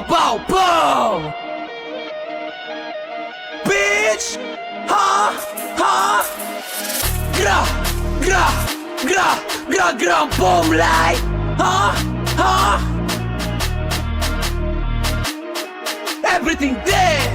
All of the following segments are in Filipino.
bow, bow. Bitch! Ha? Ha? Gra, gra, gra, gra, gra, boom light. Ha? Ha? Everything dead.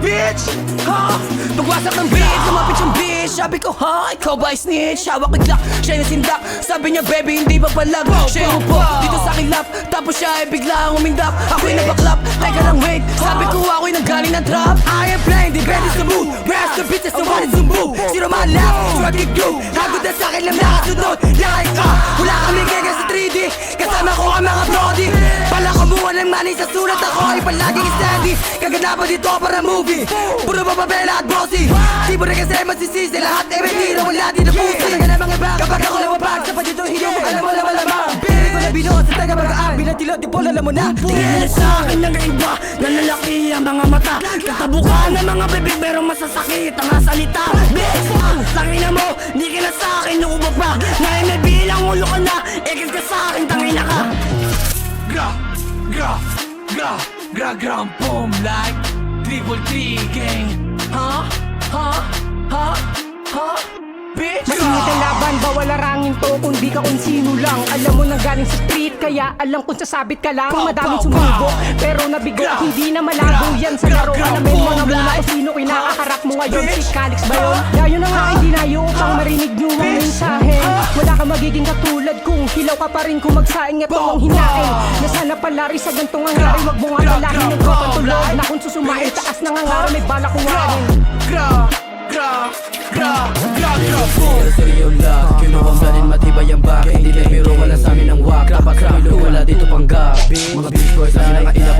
Bitch! Ha? Pagwasak ng beat, lumapit yung bitch. Sabi ko, ha? Ikaw ba snitch? Hawak ang glock, siya yung sindak. Sabi niya, baby, hindi ba palag? Siya yung upo, dito sa aking lap. Tapos siya ay bigla ang umindak. Ako'y nabaklap, teka lang wait. Sabi ko, ako'y nanggaling ng trap. I am playing, the band is the move. Where's the bitches, the one is the move. Sino man lap, swag it go. Hagod na sa akin lang nakasunod. Lakay ka, wala kami gaya sa 3D. Kasama ko ang mga brody. Pala kumuha ng money sa sulat. Ako ay palaging steady. Kaganapan dito para movie. Puro bababela at bossy. Di mo na kasi masisisi. Lahat ay may tira, wala din na pusi. Talaga na mga bang, kapag ako lumabag sa dito hiyo, alam mo na malamang. Pili ko na binuo sa taga mag-aab. Binatilo, di po alam mo na. Tingin sa akin ng iba, nalalaki ang mga mata. Katabukan ng mga bibig, pero masasakit ang salita. Bitch, tangina mo, di ka na sa akin nuubo pa. Ngayon may bilang ulo ka na, ikis ka sa akin, tangina ka. Gra, gra, gra, gra, gra, boom like Triple T gang. Ha? Ha? Ha? Ha? Bitch! Mainit ang laban, bawal arangin to kung di ka kung sino lang. Alam mo nang galing sa street, kaya alam kung sasabit ka lang. Madaming sumubo, pero nabigo, hindi na malabo yan sa laro. Alamin mo na muna kung sino kinakaharap mo ngayon. Si Calix ba yun? Dayo na nga, hindi na yung upang marinig nyo ang mensahe. Wala ka magiging katulad kung hilaw ka pa rin kung magsaing ito ang hinain. Na sana palari sa gantong hangarin, wag mo nga talahin yung kapatulog. Na kung susumain, taas na ngangara, may bala kong warin. Gra, gra, gra, gra, gra, boom. Pero seryo lang, kinuwang galing matibay ang back. Hindi na biro, wala sa amin ang wak. Dapat sa ilog, wala dito pang gap. Mga beach boys, ang nakailaw